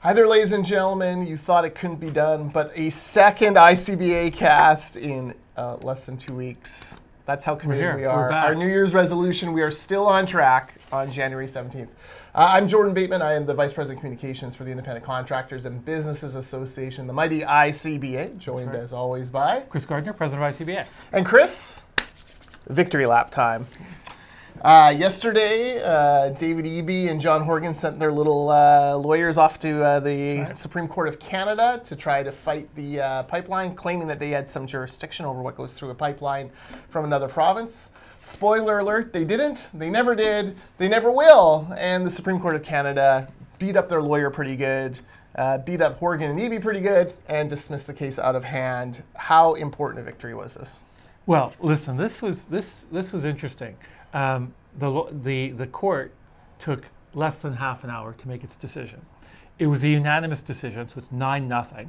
Hi there, ladies and gentlemen. You thought it couldn't be done, but a second ICBA cast in less than 2 weeks. That's how committed we are. Our New Year's resolution, we are still on track on January 17th. I'm Jordan Bateman. I am the Vice President of Communications for the Independent Contractors and Businesses Association, the mighty ICBA, joined as always by Chris Gardner, President of ICBA. And Chris, victory lap time. Yesterday, David Eby and John Horgan sent their little lawyers off to the Supreme Court of Canada to try to fight the pipeline, claiming that they had some jurisdiction over what goes through a pipeline from another province. Spoiler alert, they didn't, they never did, they never will. And the Supreme Court of Canada beat up their lawyer pretty good, beat up Horgan and Eby pretty good, and dismissed the case out of hand. How important a victory was this? Well, listen, this was interesting. The court took less than half an hour to make its decision. It was a unanimous decision, so it's 9-0.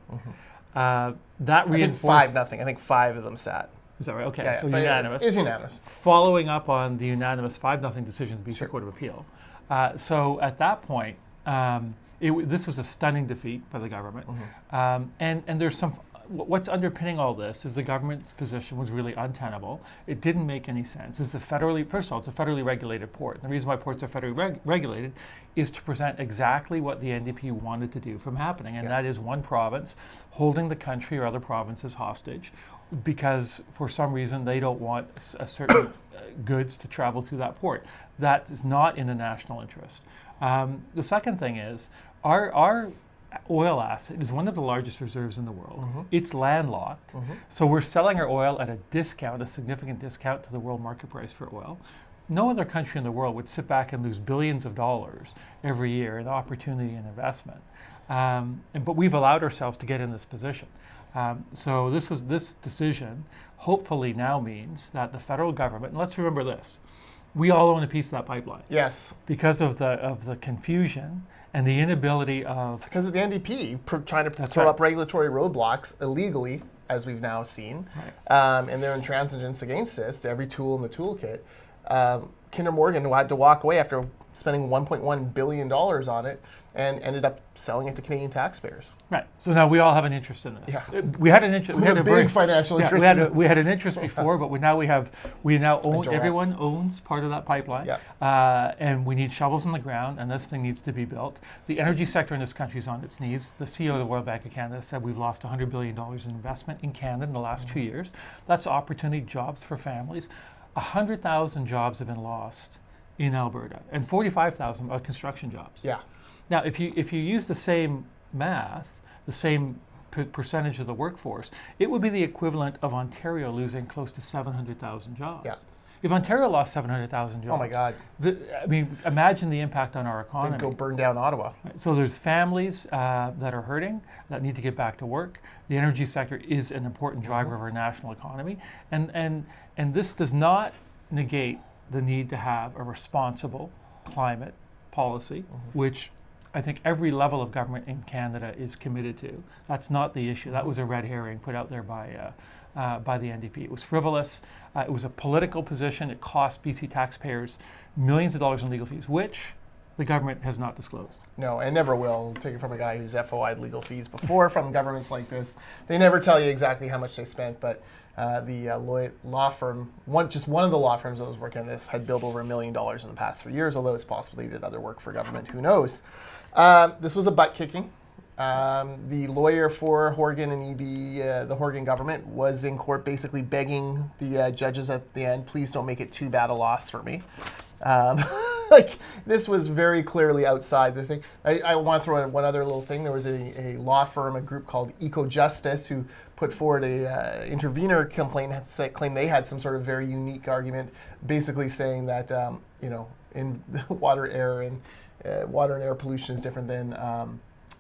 That reinforced 5-0. I think 5 of them sat. Is that right? Okay, yeah, so unanimous. It's unanimous. Following up on the unanimous 5-0 decision of the BC Court of Appeal. So at that point, this was a stunning defeat by the government. And there's some. What's underpinning all this is the government's position was really untenable. It didn't make any sense. First of all, it's a federally regulated port. The reason why ports are federally regulated is to present exactly what the NDP wanted to do from happening, and that is one province holding the country or other provinces hostage because for some reason they don't want a certain goods to travel through that port. That is not in the national interest. The second thing is our oil asset is one of the largest reserves in the world. It's landlocked. So we're selling our oil at a discount, a significant discount to the world market price for oil. No other country in the world would sit back and lose billions of dollars every year in opportunity and investment. But we've allowed ourselves to get in this position. So this decision hopefully now means that the federal government, and let's remember this, we all own a piece of that pipeline. Yes. Because of the confusion and the inability of... Because of the NDP trying to throw up regulatory roadblocks illegally, as we've now seen, and their intransigence against this, every tool in the toolkit. Kinder Morgan had to walk away after spending $1.1 billion on it and ended up selling it to Canadian taxpayers. Right. So now we all have an interest in this. Yeah. We had an interest. We had a big financial interest. We had an interest before, but we now own. Everyone owns part of that pipeline. Yeah. And we need shovels in the ground, and this thing needs to be built. The energy sector in this country is on its knees. The CEO of the World Bank of Canada said we've lost $100 billion in investment in Canada in the last 2 years. That's opportunity, jobs for families. 100,000 jobs have been lost in Alberta, and 45,000 are construction jobs. Yeah. Now, if you use the same math, the same percentage of the workforce, it would be the equivalent of Ontario losing close to 700,000 jobs. Yeah. If Ontario lost 700,000 jobs, oh my God! Imagine the impact on our economy. They'd go burn down Ottawa. Right. So there's families that are hurting that need to get back to work. The energy sector is an important driver of our national economy, and this does not negate the need to have a responsible climate policy, which I think every level of government in Canada is committed to. That's not the issue. That was a red herring put out there by the NDP. It was frivolous. It was a political position. It cost BC taxpayers millions of dollars in legal fees, which the government has not disclosed. No, and never will. Take it from a guy who's FOI'd legal fees before from governments like this. They never tell you exactly how much they spent, but the law firm, just one of the law firms that was working on this, had billed over $1 million in the past 3 years, although it's possible they did other work for government. Who knows? This was a butt kicking. The lawyer for Horgan and Eby, the Horgan government, was in court basically begging the judges at the end, please don't make it too bad a loss for me. This was very clearly outside the thing. I want to throw in one other little thing. There was a law firm, a group called Eco Justice, who put forward a intervener complaint, claimed they had some sort of very unique argument, basically saying that in water, air, and air pollution is different than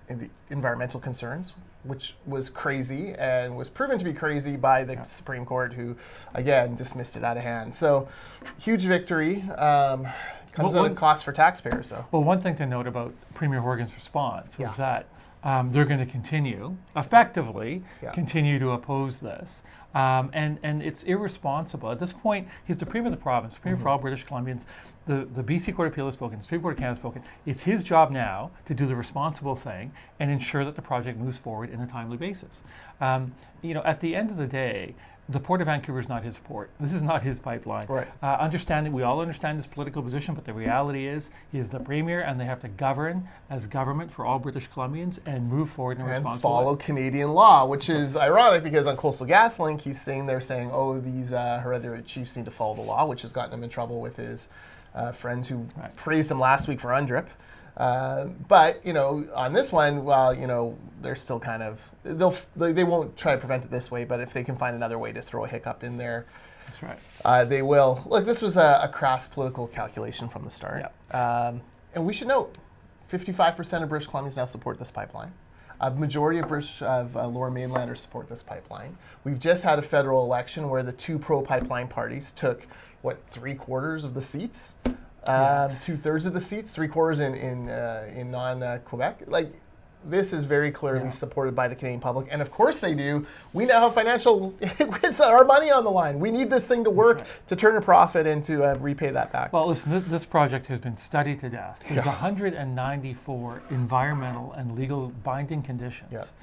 in the environmental concerns, which was crazy and was proven to be crazy by the Supreme Court, who again dismissed it out of hand. So huge victory. Comes at a cost for taxpayers. So. Well, one thing to note about Premier Horgan's response was that they're going to continue to oppose this And it's irresponsible. At this point, he's the Premier of the province, Premier for all British Columbians. The BC Court of Appeal has spoken, the Supreme Court of Canada has spoken. It's his job now to do the responsible thing and ensure that the project moves forward in a timely basis. At the end of the day, the Port of Vancouver is not his port. This is not his pipeline. Right. We all understand his political position, but the reality is he is the Premier, and they have to govern as government for all British Columbians and move forward in a responsible and follow way. Canadian law, which is ironic because on Coastal GasLink, he's saying these hereditary chiefs need to follow the law, which has gotten him in trouble with his friends who praised him last week for UNDRIP. But on this one, they're still kind of they won't try to prevent it this way. But if they can find another way to throw a hiccup in there, that's right. They will. Look, this was a crass political calculation from the start. Yeah. And we should note, 55% of British Columbians now support this pipeline. A majority of Lower Mainlanders support this pipeline. We've just had a federal election where the two pro-pipeline parties took 3/4 of the seats. 2/3 of the seats, 3/4 in non-Quebec. This is very clearly supported by the Canadian public, and of course they do. We now have financial, it's our money on the line. We need this thing to work to turn a profit and to repay that back. Well, listen, this project has been studied to death. There's 194 environmental and legal binding conditions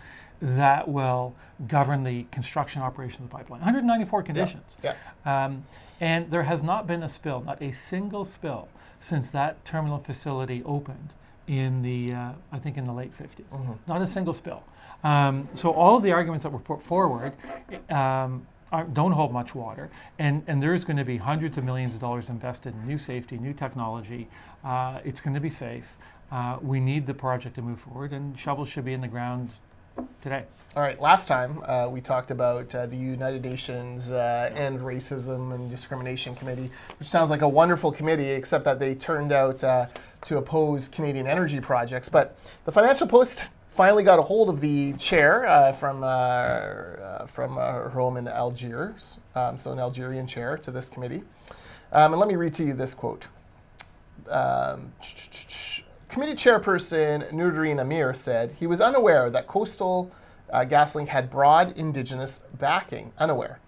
that will govern the construction operation of the pipeline. 194 conditions. And there has not been a spill, not a single spill, since that terminal facility opened in the, I think in the late 50s. Not a single spill. So all of the arguments that were put forward don't hold much water. And there's going to be hundreds of millions of dollars invested in new safety, new technology. It's going to be safe. We need the project to move forward, and shovels should be in the ground today. All right, last time we talked about the United Nations End Racism and Discrimination Committee, which sounds like a wonderful committee, except that they turned out to oppose Canadian energy projects. But the Financial Post finally got a hold of the chair from her home in Algiers, so an Algerian chair to this committee. And let me read to you this quote. Committee chairperson Nourine Amir said he was unaware that Coastal GasLink had broad Indigenous backing. Unaware.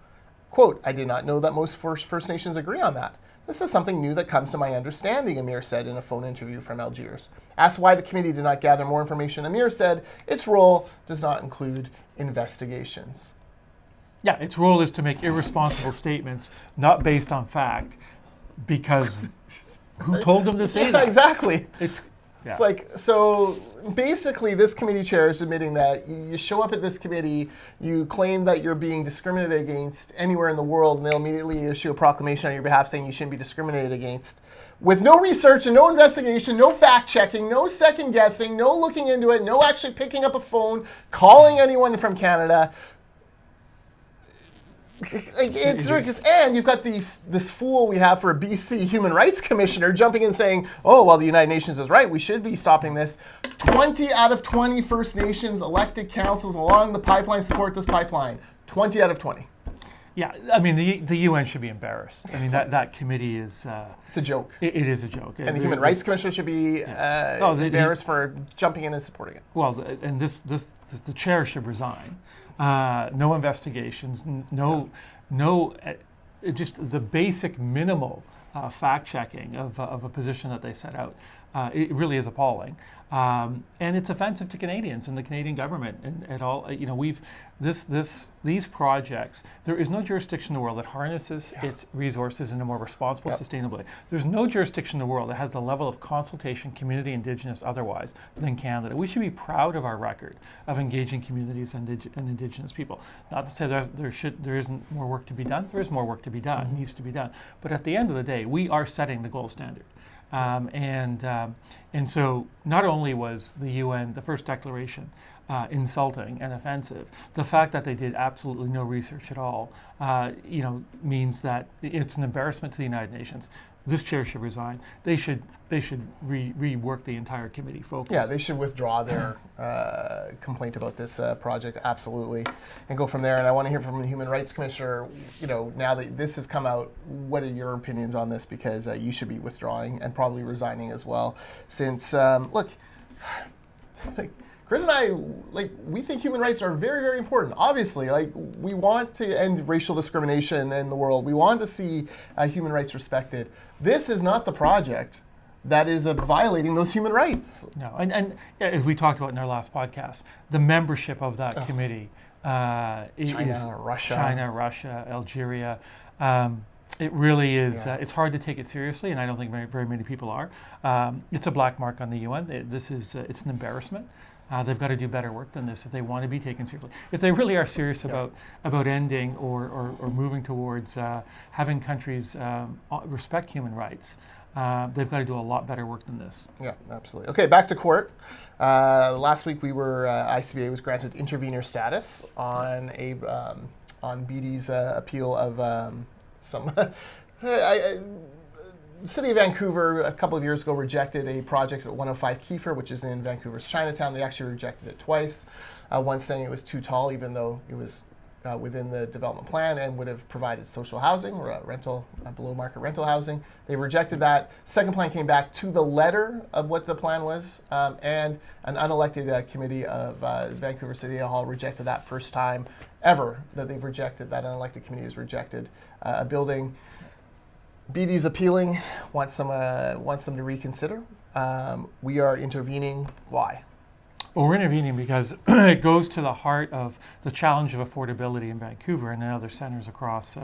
Quote, I did not know that most First Nations agree on that. This is something new that comes to my understanding, Amir said in a phone interview from Algiers. Asked why the committee did not gather more information, Amir said its role does not include investigations. Yeah, its role is to make irresponsible statements not based on fact, because who told them to say that? Exactly. It's so basically this committee chair is admitting that you show up at this committee, you claim that you're being discriminated against anywhere in the world, and they'll immediately issue a proclamation on your behalf saying you shouldn't be discriminated against. With no research and no investigation, no fact checking, no second guessing, no looking into it, no actually picking up a phone, calling anyone from Canada. It's ridiculous. And you've got this fool we have for a BC Human Rights Commissioner jumping in saying, oh, well, the United Nations is right. We should be stopping this. 20 out of 20 First Nations elected councils along the pipeline support this pipeline. 20 out of 20. Yeah, I mean, the UN should be embarrassed. I mean, that committee is... it's a joke. It is a joke. And the Human Rights Commissioner should be embarrassed for jumping in and supporting it. Well, and the chair should resign. No investigations, just the basic minimal fact checking of a position that they set out. It really is appalling, and it's offensive to Canadians and the Canadian government and at all. These projects. There is no jurisdiction in the world that harnesses its resources in a more responsible, sustainable way. There's no jurisdiction in the world that has the level of consultation, community, Indigenous, otherwise, than Canada. We should be proud of our record of engaging communities and Indigenous people. Not to say there isn't more work to be done. There is more work to be done. It needs to be done. But at the end of the day, we are setting the gold standard. And so not only was the UN, the first declaration, insulting and offensive, the fact that they did absolutely no research at all, means that it's an embarrassment to the United Nations. This chair should resign. They should rework the entire committee focus. Yeah, they should withdraw their complaint about this project, absolutely, and go from there. And I want to hear from the Human Rights Commissioner, now that this has come out, what are your opinions on this? Because you should be withdrawing and probably resigning as well. Since, Chris and I, we think human rights are very, very important. Obviously, we want to end racial discrimination in the world. We want to see human rights respected. This is not the project that is violating those human rights. No, and as we talked about in our last podcast, the membership of that committee is China, Russia, Algeria. It really is. It's hard to take it seriously, and I don't think very many people are. It's a black mark on the UN. It's an embarrassment. They've got to do better work than this if they want to be taken seriously. If they really are serious about ending or moving towards having countries respect human rights, they've got to do a lot better work than this. Yeah, absolutely. Okay, back to court. Last week ICBA was granted intervenor status on BD's appeal of some. The City of Vancouver, a couple of years ago, rejected a project at 105 Keefer, which is in Vancouver's Chinatown. They actually rejected it twice. Once saying it was too tall, even though it was within the development plan and would have provided social housing or rental, below market rental housing. They rejected that. Second plan came back to the letter of what the plan was, and an unelected committee of Vancouver City Hall rejected that first time ever that they've rejected. That unelected committee has rejected a building. BD's appealing, wants them to reconsider. We are intervening. Why? Well, we're intervening because it goes to the heart of the challenge of affordability in Vancouver and in other centres across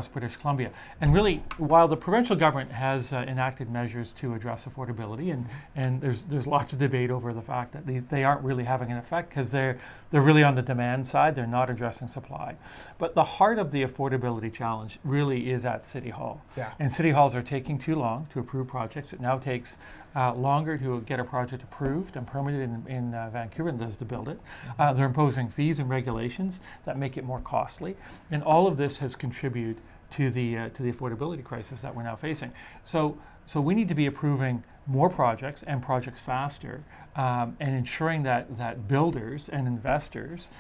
British Columbia. And really, while the provincial government has enacted measures to address affordability, and there's lots of debate over the fact that they aren't really having an effect because they're really on the demand side, they're not addressing supply. But the heart of the affordability challenge really is at City Hall. Yeah. And City Halls are taking too long to approve projects. It now takes longer to get a project approved and permitted in Vancouver than it does to build it. They're imposing fees and regulations that make it more costly, and all of this has contributed to the affordability crisis that we're now facing. So we need to be approving more projects and projects faster, and ensuring that builders and investors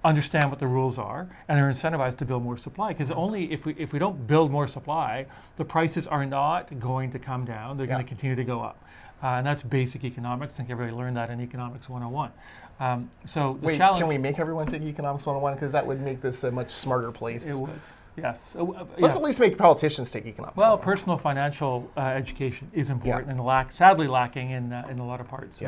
understand what the rules are and are incentivized to build more supply. Because only if we don't build more supply, the prices are not going to come down. They're going to continue to go up. And that's basic economics. I think everybody learned that in Economics 101. Wait, can we make everyone take Economics 101? Because that would make this a much smarter place. It would. Yes. Let's at least make politicians take economics. Well, personal financial education is important and sadly lacking in a lot of parts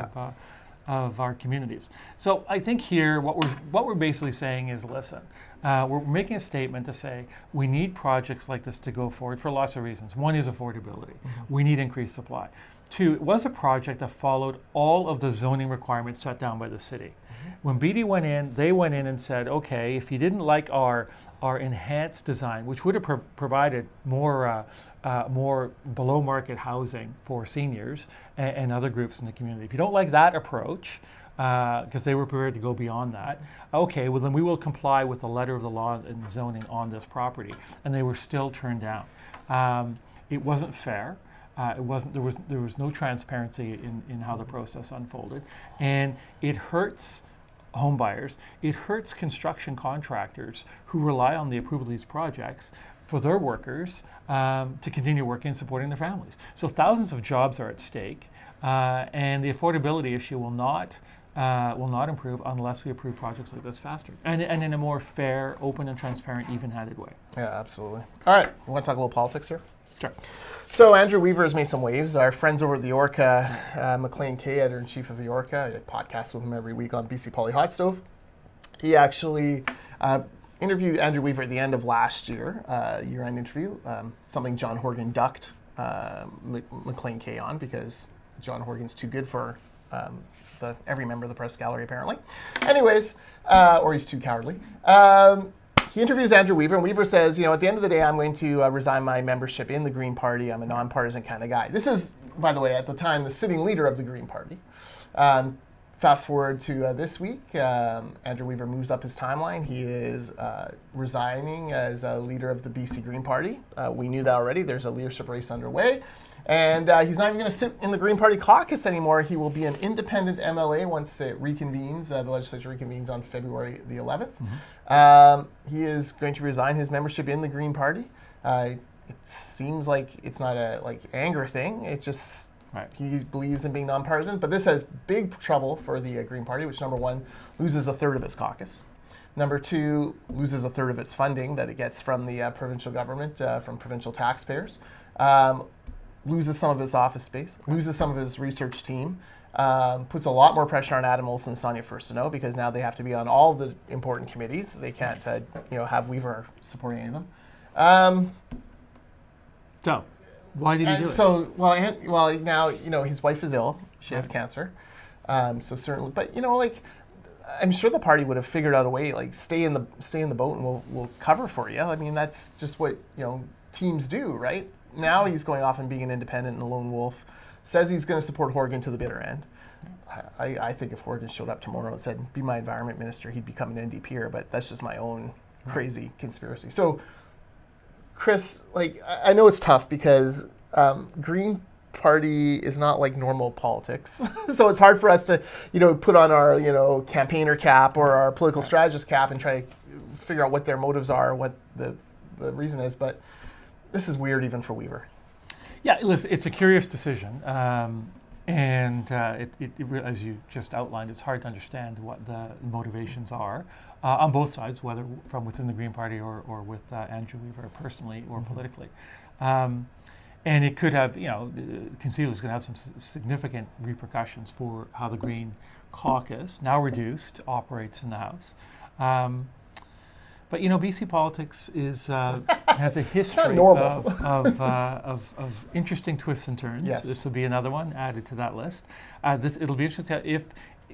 of our communities. So I think here what we're basically saying is, listen, we're making a statement to say we need projects like this to go forward for lots of reasons. One is affordability. Mm-hmm. We need increased supply. Two, it was a project that followed all of the zoning requirements set down by the city. Mm-hmm. When BD went in, they went in and said, okay, if you didn't like our enhanced design, which would have provided more below market housing for seniors and other groups in the community. If you don't like that approach, because they were prepared to go beyond that, okay, well then we will comply with the letter of the law and zoning on this property. And they were still turned down. It wasn't fair. There was no transparency in how the process unfolded, and it hurts home buyers. It hurts construction contractors who rely on the approval of these projects for their workers to continue working and supporting their families. So thousands of jobs are at stake, and the affordability issue will not improve unless we approve projects like this faster and in a more fair, open, and transparent, even-handed way. Yeah, absolutely. All right, we want to talk a little politics here? Sure. So Andrew Weaver has made some waves. Our friends over at the Orca, McLean Kay, editor-in-chief of the Orca, I podcast with him every week on BC Poly Hot Stove. He actually interviewed Andrew Weaver at the end of last year, year-end interview, something John Horgan ducked McLean Kay on because John Horgan's too good for every member of the press gallery, apparently. Anyways, or he's too cowardly. He interviews Andrew Weaver, and Weaver says, at the end of the day, I'm going to resign my membership in the Green Party. I'm a nonpartisan kind of guy. This is, by the way, at the time, the sitting leader of the Green Party. Fast forward to this week, Andrew Weaver moves up his timeline. He is resigning as a leader of the BC Green Party. We knew that already. There's a leadership race underway. And he's not even going to sit in the Green Party caucus anymore. He will be an independent MLA once it reconvenes, the legislature reconvenes on February the 11th. Mm-hmm. He is going to resign his membership in the Green Party. It seems like it's not a anger thing. It just Right. He believes in being nonpartisan, but this has big trouble for the Green Party, which, number one, loses a third of its caucus. Number two, loses a third of its funding that it gets from the provincial government, from provincial taxpayers. Loses some of his office space, loses some of his research team, puts a lot more pressure on Adam Olsen and Sonia Furstenau because now they have to be on all the important committees. They can't, have Weaver supporting any of them. So, why did he do it? So, now, his wife is ill. She has cancer. So certainly, but I'm sure the party would have figured out a way, like stay in the boat and we'll cover for you. I mean, that's just what teams do, right? Now he's going off and being an independent and a lone wolf. Says he's going to support Horgan to the bitter end. I think if Horgan showed up tomorrow and said, "Be my environment minister," he'd become an NDPer. But that's just my own crazy conspiracy. So, Chris, I know it's tough because Green Party is not like normal politics. So it's hard for us to, put on our, campaigner cap or our political strategist cap and try to figure out what their motives are, what the reason is. But this is weird even for Weaver. Yeah, listen, it's a curious decision. And as you just outlined, it's hard to understand what the motivations are on both sides, whether from within the Green Party or with Andrew Weaver personally or politically. And it could have, conceivably it's going to have some significant repercussions for how the Green caucus, now reduced, operates in the House. But BC politics has a history of interesting twists and turns. Yes. This will be another one added to that list. It'll be interesting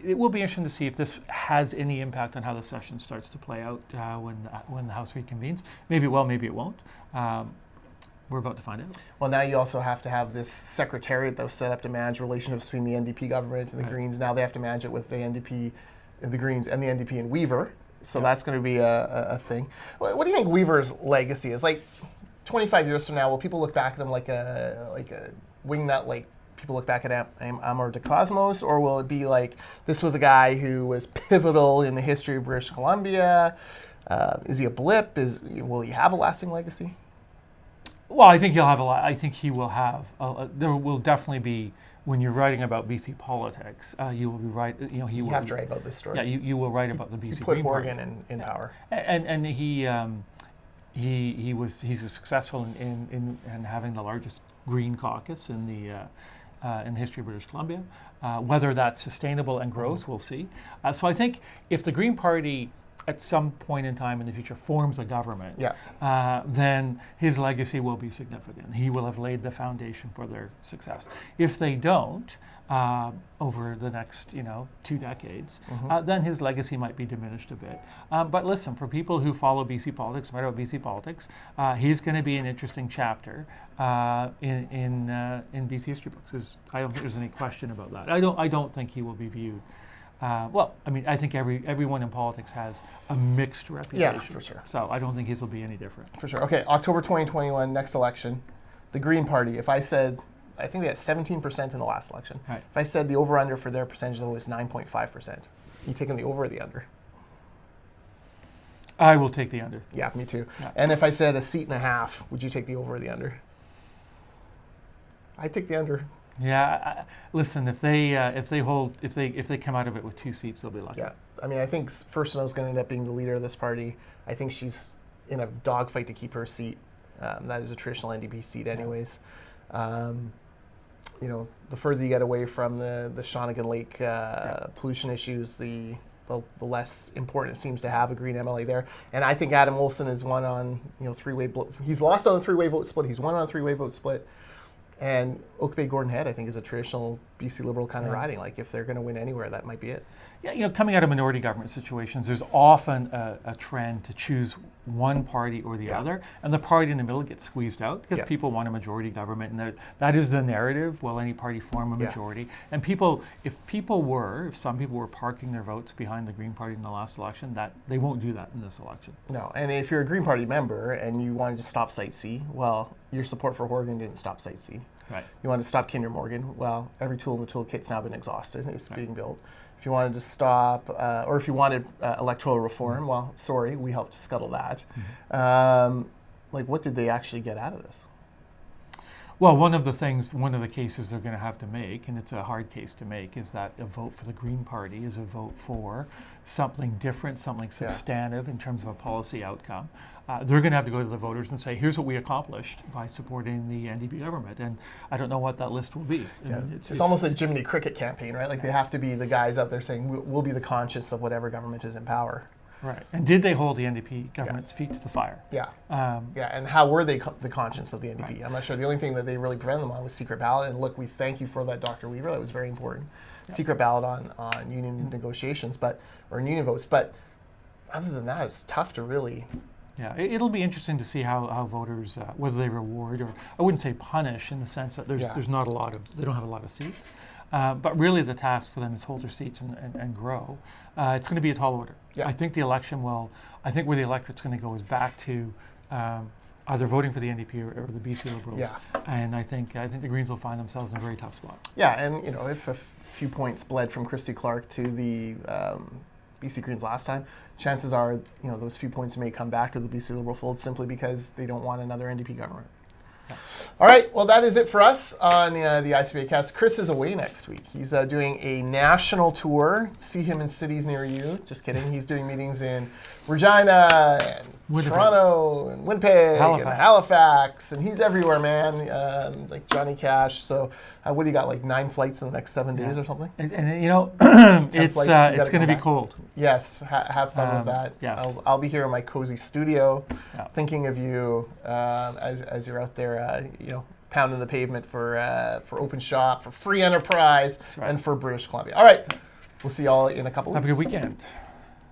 it will be interesting to see if this has any impact on how the session starts to play out when the House reconvenes. Maybe it will, maybe it won't. We're about to find out. Well, now you also have to have this secretariat that was set up to manage relationships between the NDP government and the Greens. Now they have to manage it with the NDP, the Greens, and the NDP and Weaver. So that's going to be a thing. What do you think Weaver's legacy is? 25 years from now, will people look back at him like a wingnut, like people look back at Amor de Cosmos, or will it be like this was a guy who was pivotal in the history of British Columbia? Is he a blip? Will he have a lasting legacy? Well, I think he'll have I think he will have. There will definitely be, when you're writing about BC politics, you will be right. You have to write about this story. Yeah, you will write about the BC. He put Green Horgan Party in power, and he was successful in having the largest Green caucus in the history of British Columbia. Whether that's sustainable and grows, we'll see. So I think if the Green Party at some point in time in the future forms a government, then his legacy will be significant. He will have laid the foundation for their success. If they don't, over the next 2 decades, then his legacy might be diminished a bit. But listen, for people who follow BC politics, write about BC politics, he's going to be an interesting chapter in BC history books. I don't think there's any question about that. I don't think he will be viewed. I think everyone in politics has a mixed reputation. Yeah, for sure. So I don't think his will be any different. For sure. Okay, October 2021, next election, the Green Party. If I said, I think they had 17% in the last election. Right. If I said the over-under for their percentage of the vote is 9.5%, you taking the over or the under? I will take the under. Yeah, me too. Yeah. And if I said a seat and a half, would you take the over or the under? I'd take the under. Yeah, listen. If they come out of it with 2 seats, they'll be lucky. Yeah, I mean, I think Furstenau's going to end up being the leader of this party. I think she's in a dogfight to keep her seat. That is a traditional NDP seat, anyways. The further you get away from the Shawnigan Lake pollution issues, the less important it seems to have a Green MLA there. And I think Adam Olsen is won on three-way. He's lost on a 3-way vote split. He's won on a 3-way vote split. And Oak Bay Gordon Head, I think, is a traditional BC Liberal kind of riding. Like, if they're going to win anywhere, that might be it. Yeah, coming out of minority government situations, there's often a trend to choose one party or the other, and the party in the middle gets squeezed out because people want a majority government, and that is the narrative. Will any party form a majority? And if some people were parking their votes behind the Green Party in the last election, that they won't do that in this election. No, and if you're a Green Party member and you wanted to stop Site C, well, your support for Horgan didn't stop Site C. Right. You wanted to stop Kinder Morgan, well, every tool in the toolkit's now been exhausted. It's being built. If you wanted to stop, or if you wanted electoral reform, well, sorry, we helped scuttle that. What did they actually get out of this? Well, one of the cases they're going to have to make, and it's a hard case to make, is that a vote for the Green Party is a vote for something different, something substantive in terms of a policy outcome. They're going to have to go to the voters and say, here's what we accomplished by supporting the NDP government. And I don't know what that list will be. Yeah. It's almost a Jiminy Cricket campaign, right? Like they have to be the guys out there saying, we'll be the conscience of whatever government is in power. Right. And did they hold the NDP government's feet to the fire? Yeah. And how were they the conscience of the NDP? Right. I'm not sure. The only thing that they really prevented them on was secret ballot. And look, we thank you for that, Dr. Weaver. That was very important. Yeah. Secret ballot on union negotiations, or union votes. But other than that, it's tough to really... Yeah, it'll be interesting to see how voters, whether they reward or, I wouldn't say punish in the sense that there's not a lot of, they don't have a lot of seats. But really the task for them is hold their seats and grow. It's going to be a tall order. Yeah. I think the election I think where the electorate's going to go is back to either voting for the NDP or the BC Liberals. Yeah. And I think the Greens will find themselves in a very tough spot. Yeah, and if a few points bled from Christy Clark to the BC Greens last time, chances are those few points may come back to the BC Liberal fold simply because they don't want another NDP government. Yeah. All right, well, that is it for us on the ICBA cast. Chris is away next week. He's doing a national tour. See him in cities near you. Just kidding. He's doing meetings in Regina and Toronto and Winnipeg and Halifax, and he's everywhere, man. Like Johnny Cash. So, what do you got? Like 9 flights in the next 7 days or something? And it's going to be cold. Yes, have fun with that. Yes. I'll be here in my cozy studio, thinking of you as you're out there, pounding the pavement for Open Shop, for Free Enterprise, and for British Columbia. All right, we'll see y'all in a couple weeks. Have a good weekend.